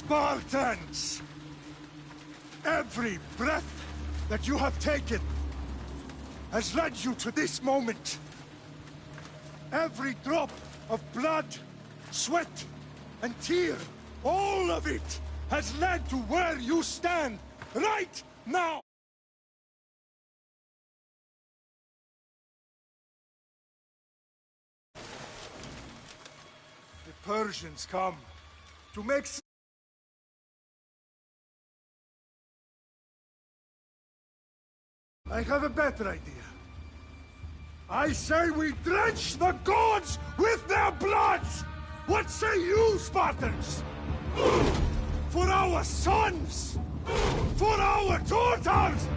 Spartans! Every breath that you have taken has led you to this moment. Every drop of blood, sweat, and tear, all of it has led to where you stand right now! The Persians come to make... I have a better idea. I say we drench the gods with their bloods! What say you, Spartans? For our sons! For our daughters!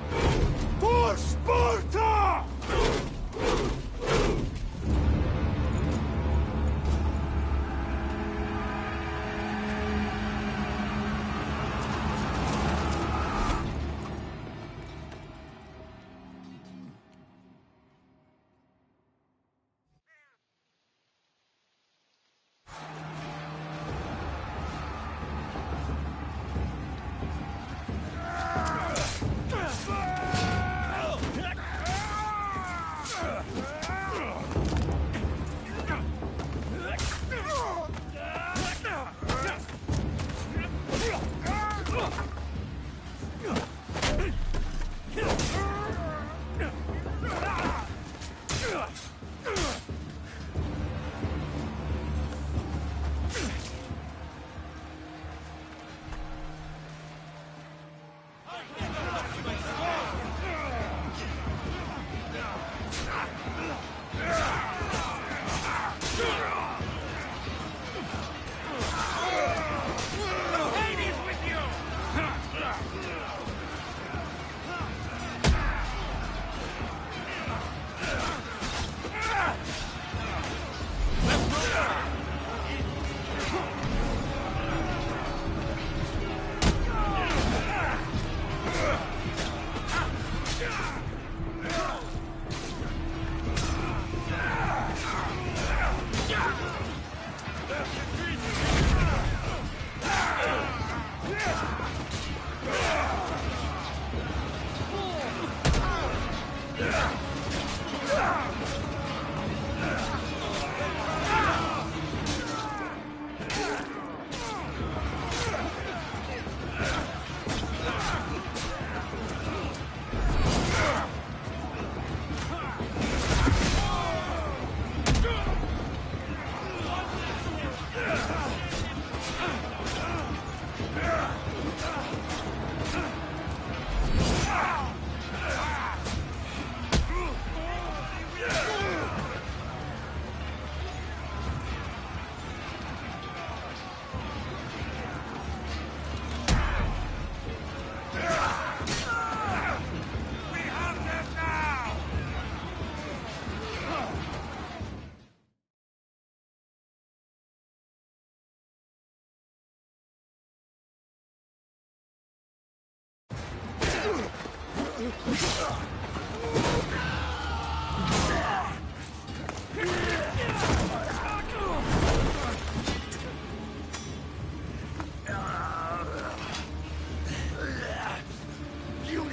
For Sparta!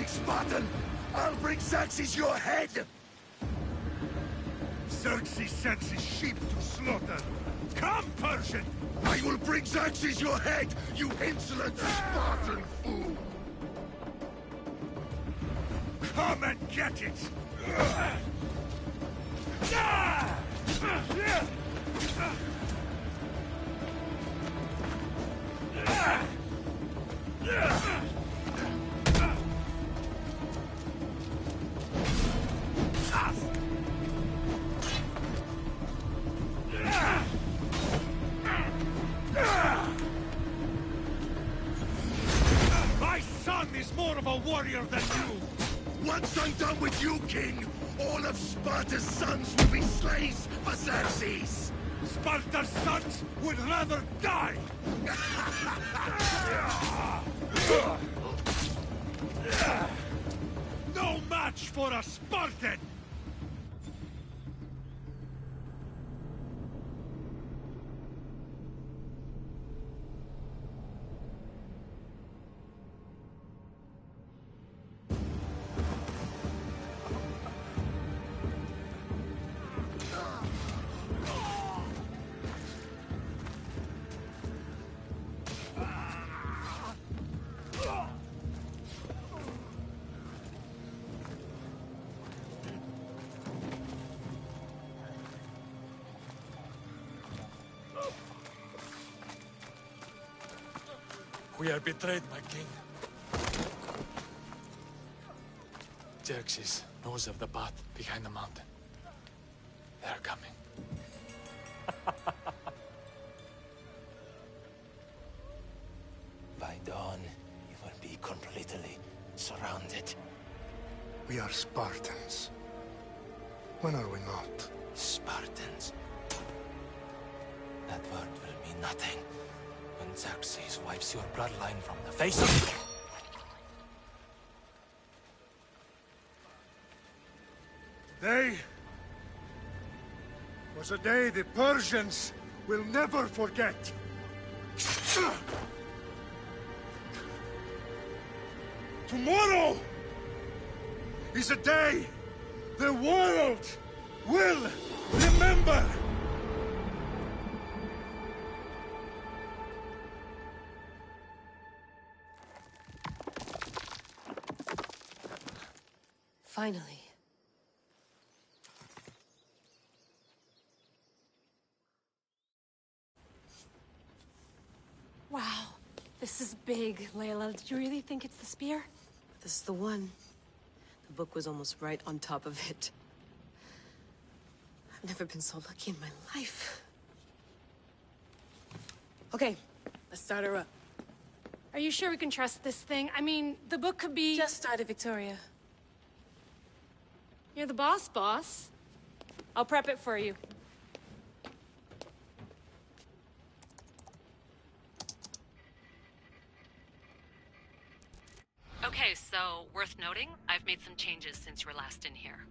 Spartan! I'll bring Xerxes your head! Xerxes sends his sheep to slaughter. Come, Persian! I will bring Xerxes your head, you insolent Spartan fool! Come and get it! My son is more of a warrior than you! Once I'm done with you, King, all of Sparta's sons will be slaves for Xerxes! Sparta's sons would rather die! No match for a Spartan! We are betrayed, my king. Xerxes knows of the path behind the mountain. They are coming. By dawn, you will be completely surrounded. We are Spartans. When are we not? Spartans. That word will mean nothing when Xerxes wipes your bloodline from the face of... Day was a day the Persians will never forget. Tomorrow is a day the world will remember. Finally. Wow, this is big, Layla. Do you really think it's the spear? This is the one. The book was almost right on top of it. I've never been so lucky in my life. Okay, let's start her up. Are you sure we can trust this thing? I mean, the book could be... Just started, Victoria. You're the boss, boss. I'll prep it for you. Okay, so worth noting, I've made some changes since you were last in here.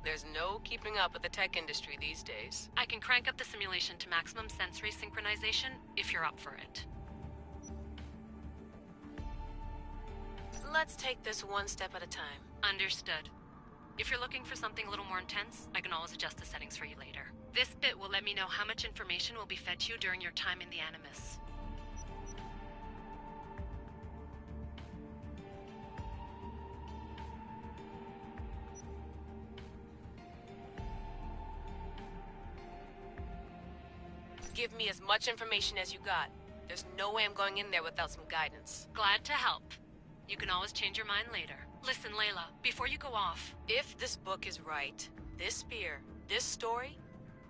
There's no keeping up with the tech industry these days. I can crank up the simulation to maximum sensory synchronization if you're up for it. Let's take this one step at a time. Understood. If you're looking for something a little more intense, I can always adjust the settings for you later. This bit will let me know how much information will be fed to you during your time in the Animus. Give me as much information as you got. There's no way I'm going in there without some guidance. Glad to help. You can always change your mind later. Listen, Layla, before you go off... If this book is right, this spear, this story,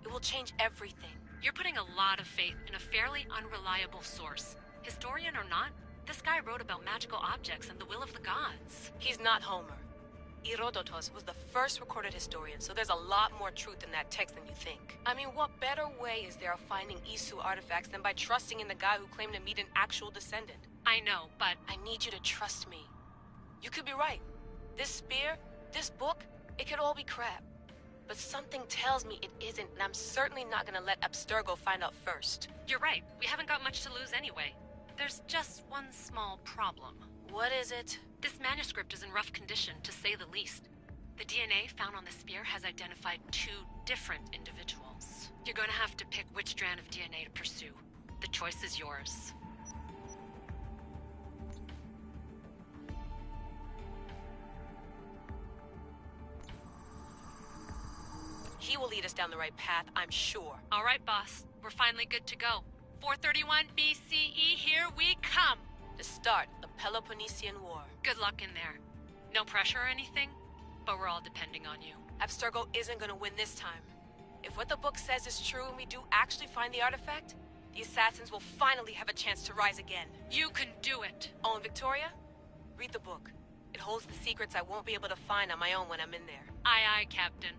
it will change everything. You're putting a lot of faith in a fairly unreliable source. Historian or not, this guy wrote about magical objects and the will of the gods. He's not Homer. Herodotus was the first recorded historian, so there's a lot more truth in that text than you think. I mean, what better way is there of finding Isu artifacts than by trusting in the guy who claimed to meet an actual descendant? I know, but... I need you to trust me. You could be right. This spear, this book, it could all be crap. But something tells me it isn't, and I'm certainly not gonna let Abstergo find out first. You're right. We haven't got much to lose anyway. There's just one small problem. What is it? This manuscript is in rough condition, to say the least. The DNA found on the spear has identified 2 different individuals. You're going to have to pick which strand of DNA to pursue. The choice is yours. He will lead us down the right path, I'm sure. All right, boss. We're finally good to go. 431 BCE, here we come! To start the Peloponnesian War. Good luck in there. No pressure or anything, but we're all depending on you. Abstergo isn't gonna win this time. If what the book says is true and we do actually find the artifact, the assassins will finally have a chance to rise again. You can do it! Oh, and Victoria? Read the book. It holds the secrets I won't be able to find on my own when I'm in there. Aye, aye, Captain.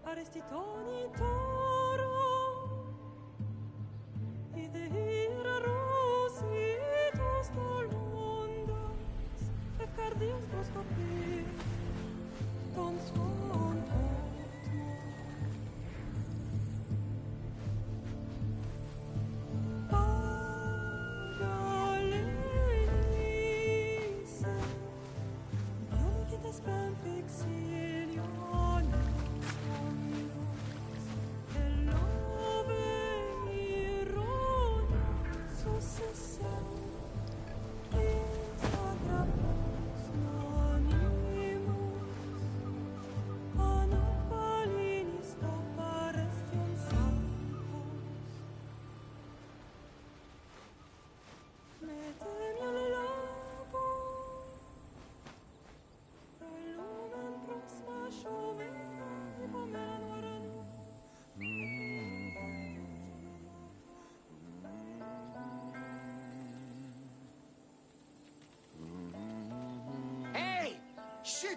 Arestitoni toro, idehira rositos tolmondas, efcardios proscopir, ton son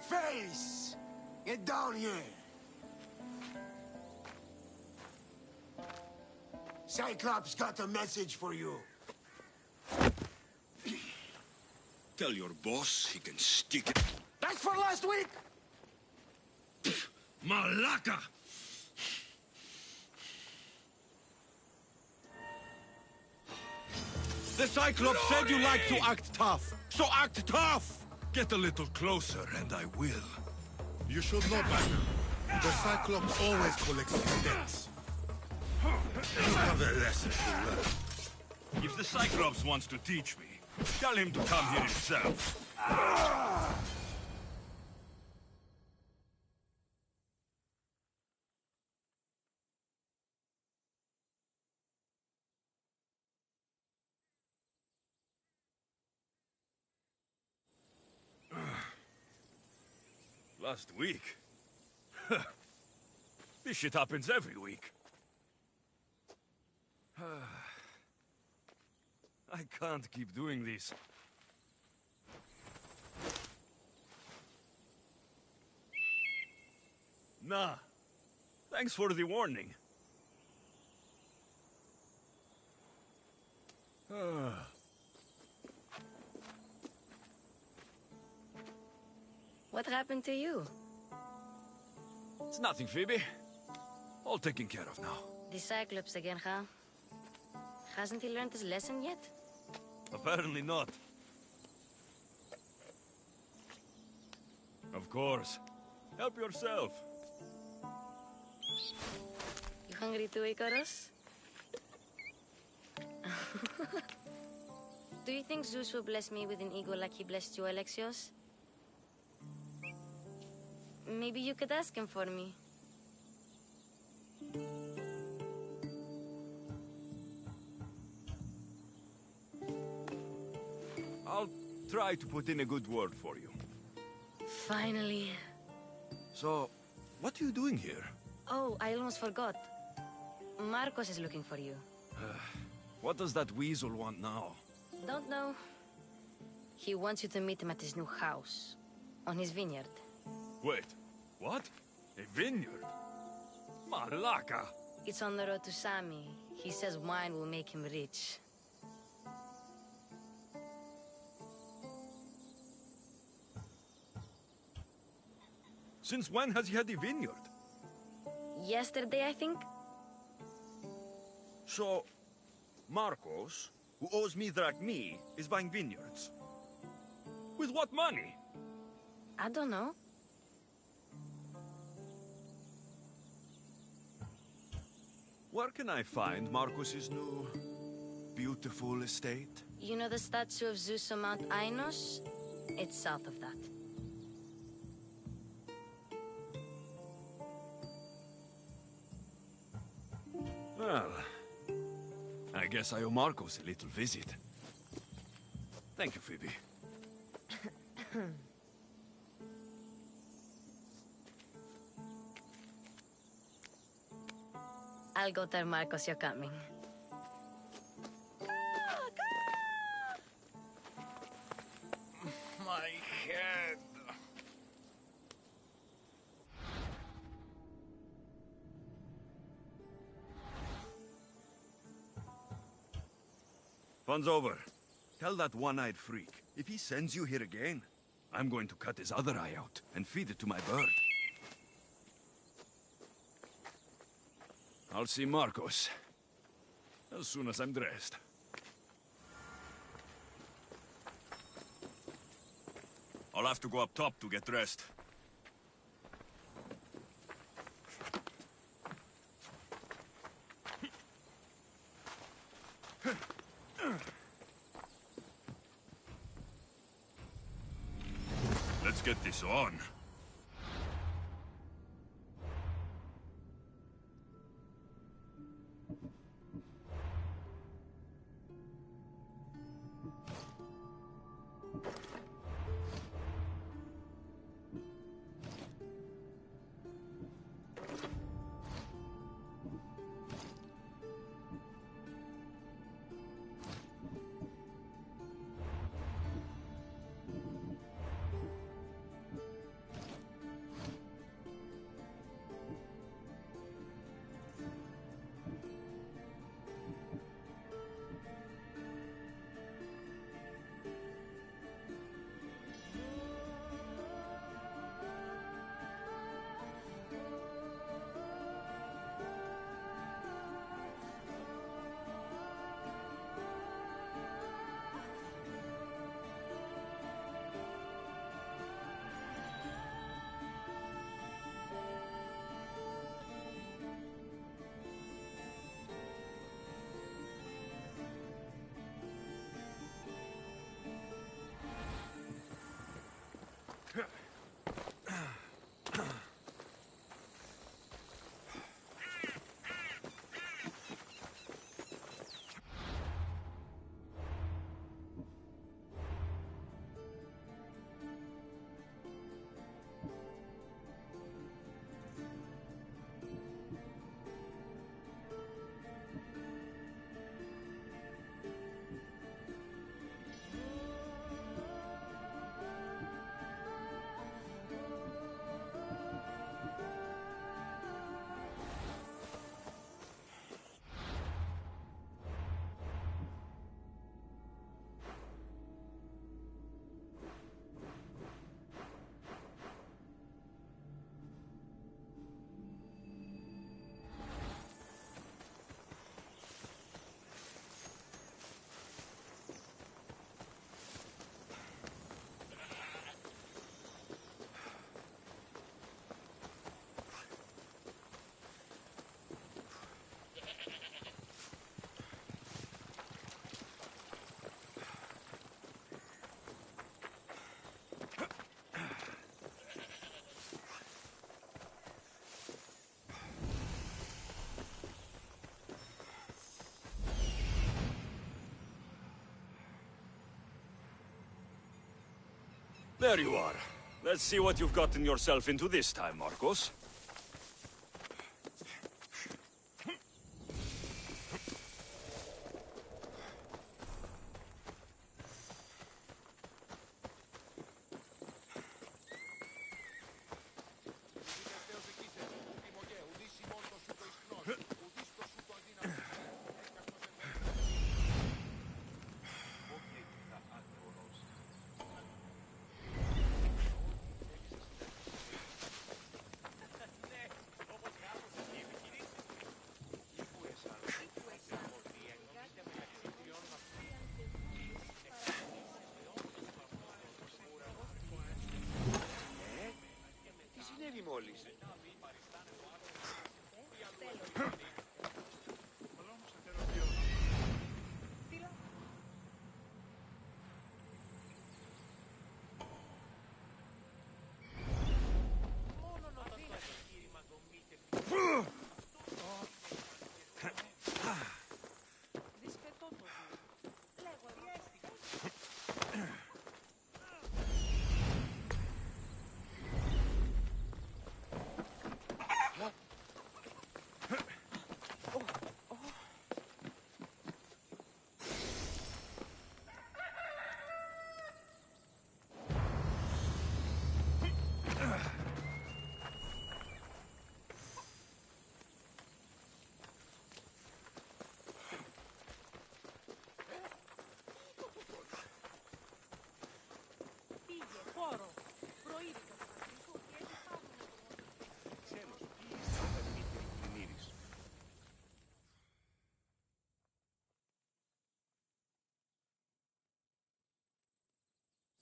face! Get down here! Cyclops got a message for you. Tell your boss he can stick it. That's for last week! Malaka! The Cyclops said you like to act tough, so act tough! Get a little closer and I will. You should know better. The Cyclops always collects his debts. You have a lesson to learn. If the Cyclops wants to teach me, tell him to come here himself. Last week? This shit happens every week. I can't keep doing this. Nah. Thanks for the warning. What happened to you? It's nothing, Phoebe. All taken care of now. The Cyclops again, huh? Hasn't he learned his lesson yet? Apparently not. Of course. Help yourself. You hungry too, Icarus? Do you think Zeus will bless me with an ego like he blessed you, Alexios? Maybe you could ask him for me. I'll try to put in a good word for you. Finally. So, what are you doing here? Oh, I almost forgot. Marcos is looking for you. What does that weasel want now? Don't know. He wants you to meet him at his new house. On his vineyard. Wait, what? A vineyard? Malaka! It's on the road to Sami. He says wine will make him rich. Since when has he had a vineyard? Yesterday, I think? So, Marcos, who owes me drachmi, is buying vineyards. With what money? I don't know. Where can I find Marcos's new, beautiful estate? You know the statue of Zeus on Mount Ainos? It's south of that. Well, I guess I owe Marcos a little visit. Thank you, Phoebe. I'll go tell Marcos you're coming. My head. Fun's over. Tell that one-eyed freak, if he sends you here again, I'm going to cut his other eye out and feed it to my bird. I'll see Marcos as soon as I'm dressed. I'll have to go up top to get dressed. Let's get this on. There you are. Let's see what you've gotten yourself into this time, Marcos.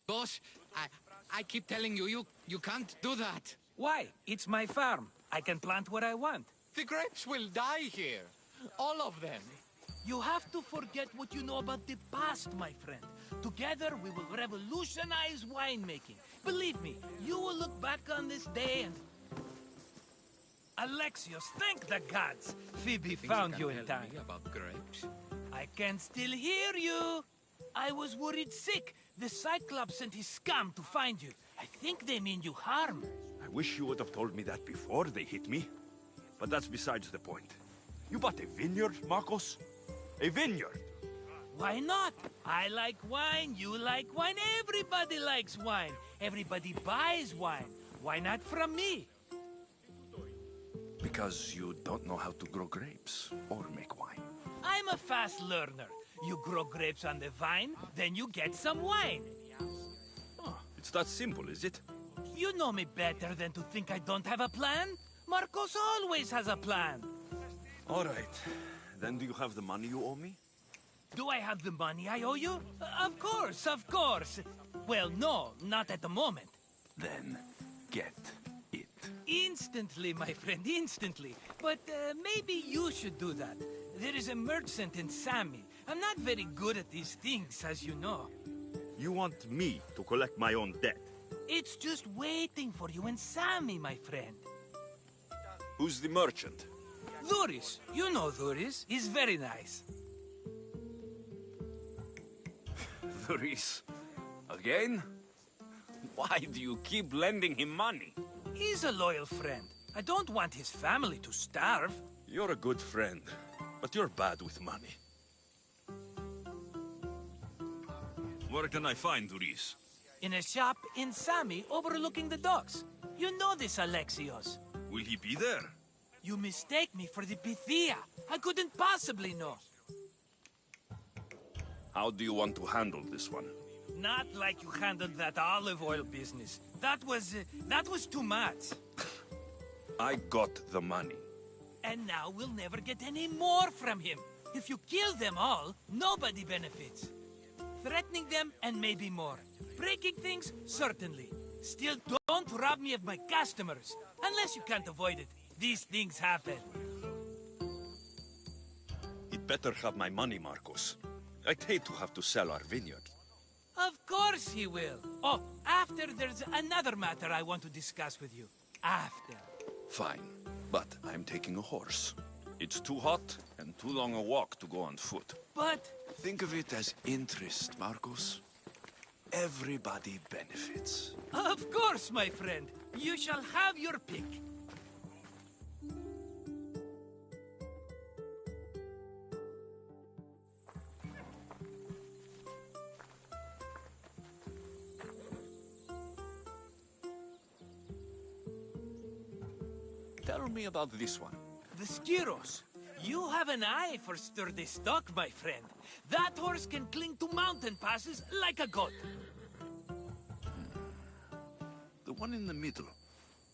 Boss, I keep telling you, you can't do that. Why? It's my farm. I can plant what I want. The grapes will die here. All of them. You have to forget what you know about the past, my friend. Together, we will revolutionize winemaking. Believe me, you will look back on this day and... Alexios, thank the gods! Phoebe found you in time. About grapes? I can still hear you. I was worried sick. The Cyclops sent his scum to find you. I think they mean you harm. I wish you would have told me that before they hit me. But that's besides the point. You bought a vineyard, Marcos? A vineyard? Why not? I like wine, you like wine, everybody likes wine. Everybody buys wine. Why not from me? Because you don't know how to grow grapes or make wine. I'm a fast learner. You grow grapes on the vine, then you get some wine. Oh, it's that simple, is it? You know me better than to think I don't have a plan. Marcos always has a plan. All right. Then do you have the money you owe me? Do I have the money I owe you? Of course, of course. Well, no, not at the moment. Then get it. Instantly, my friend, instantly. But maybe you should do that. There is a merchant in Sami. I'm not very good at these things, as you know. You want me to collect my own debt? It's just waiting for you in Sami, my friend. Who's the merchant? Duris. You know Duris. He's very nice. Duris? Again? Why do you keep lending him money? He's a loyal friend. I don't want his family to starve. You're a good friend, but you're bad with money. Where can I find Duris? In a shop in Sami overlooking the docks. You know this, Alexios. Will he be there? You mistake me for the Pythia. I couldn't possibly know. How do you want to handle this one? Not like you handled that olive oil business. That was too much. I got the money. And now we'll never get any more from him. If you kill them all, nobody benefits. Threatening them, and maybe more. Breaking things, certainly. Still, don't rob me of my customers. Unless you can't avoid it. These things happen. He'd better have my money, Marcos. I'd hate to have to sell our vineyard. Of course he will. Oh, after there's another matter I want to discuss with you. After. Fine, but I'm taking a horse. It's too hot and too long a walk to go on foot. But... Think of it as interest, Marcos. Everybody benefits. Of course, my friend. You shall have your pick. Tell me about this one. The Skiros. You have an eye for sturdy stock, my friend. That horse can cling to mountain passes like a goat. The one in the middle.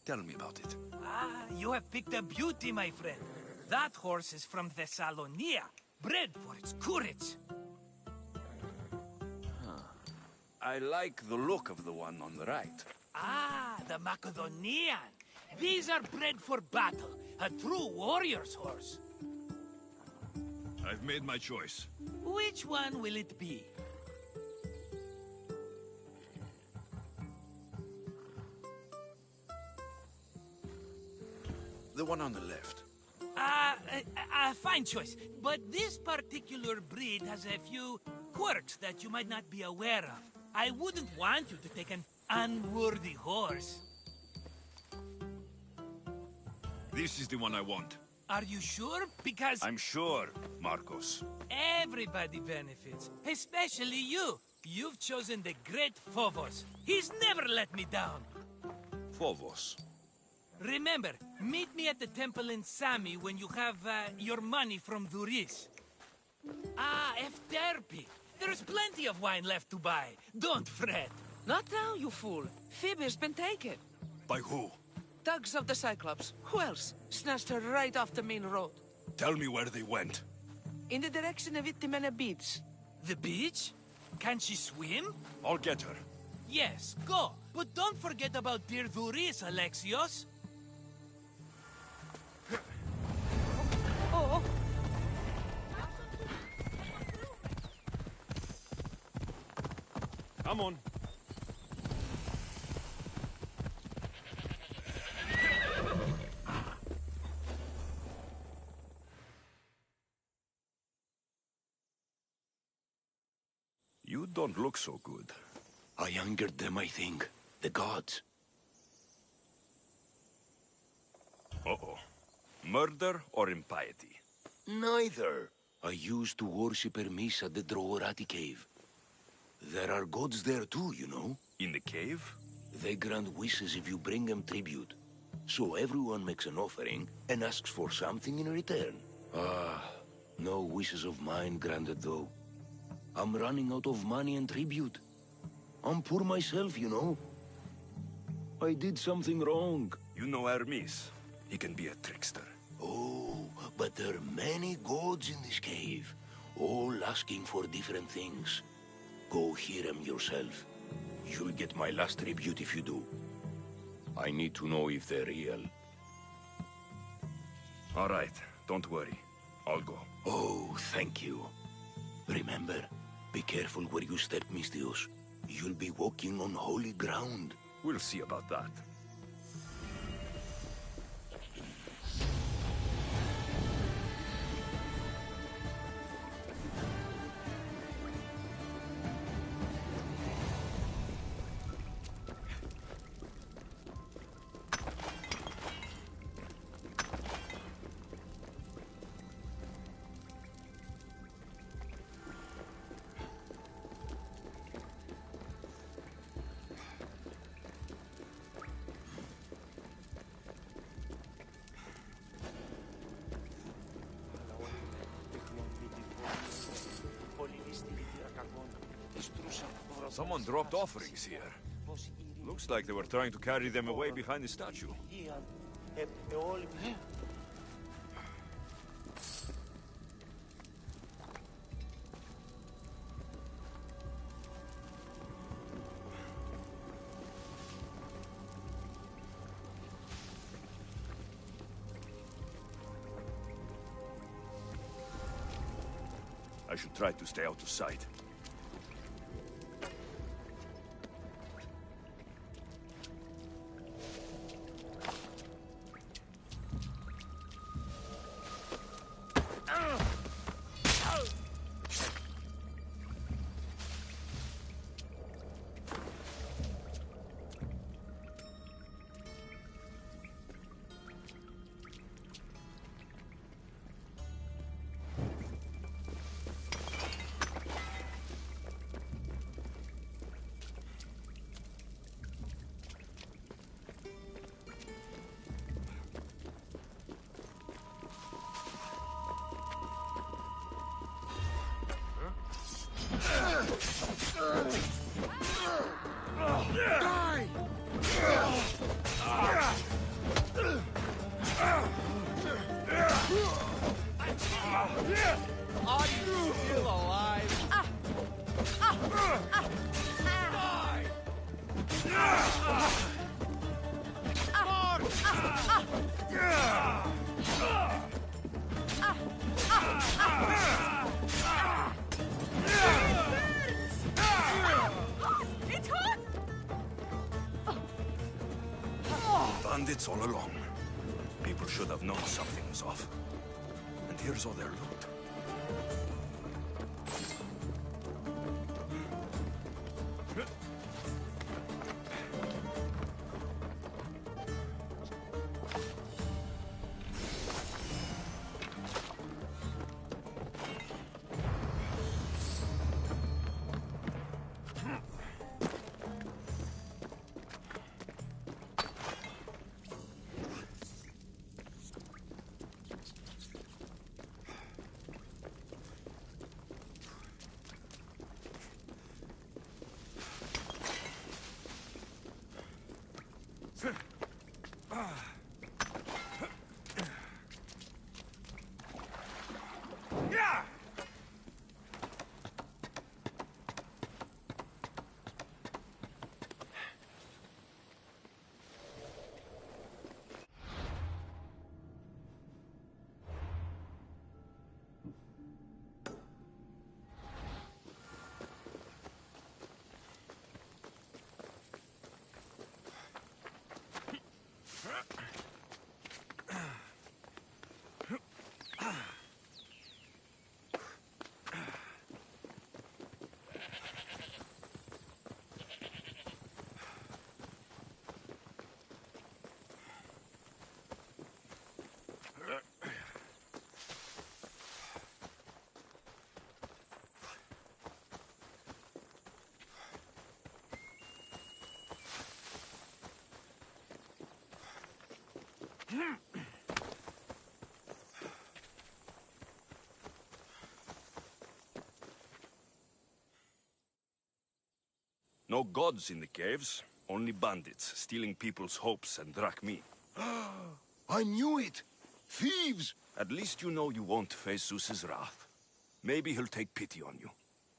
Tell me about it. Ah, you have picked a beauty, my friend. That horse is from Thessalonia, bred for its courage. I like the look of the one on the right. Ah, the Macedonian. These are bred for battle, a true warrior's horse. I've made my choice. Which one will it be? The one on the left. Fine choice. But this particular breed has a few quirks that you might not be aware of. I wouldn't want you to take an unworthy horse. This is the one I want. Are you sure? Because... I'm sure, Marcos. everybody benefits, especially you. You've chosen the great Phobos. He's never let me down. Phobos. Remember, meet me at the temple in Sami when you have your money from Duris. Ah, Efterpi. There's plenty of wine left to buy. Don't fret. Not now, you fool. Phoebe's been taken. By who? Thugs of the Cyclops. Who else? Snatched her right off the main road. Tell me where they went. In the direction of Itimena Beach. The beach? Can she swim? I'll get her. Yes, go. But don't forget about dear Duris, Alexios. Oh. Come on. You don't look so good. I angered them, I think. The gods. Uh-oh. Murder or impiety? Neither. I used to worship Hermes at the Droorati cave. There are gods there too, you know. In the cave? They grant wishes if you bring them tribute. So everyone makes an offering and asks for something in return. Ah, no wishes of mine granted though. I'm running out of money and tribute. I'm poor myself, you know. I did something wrong. You know Hermes. He can be a trickster. Oh, but there are many gods in this cave, all asking for different things. Go hear them yourself. You'll get my last tribute if you do. I need to know if they're real. All right, don't worry. I'll go. Oh, thank you. Remember, be careful where you step, Mistios. You'll be walking on holy ground. We'll see about that. Someone dropped offerings here. Looks like they were trying to carry them away behind the statue. I should try to stay out of sight. Are you still alive? Bandits all along. People should have known something was off. And here's all their loot. No gods in the caves, only bandits stealing people's hopes and drachmi. I knew it! Thieves! At least you know you won't face Zeus's wrath. Maybe he'll take pity on you.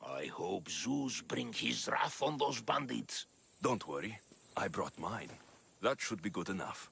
I hope Zeus bring his wrath on those bandits. Don't worry, I brought mine. That should be good enough.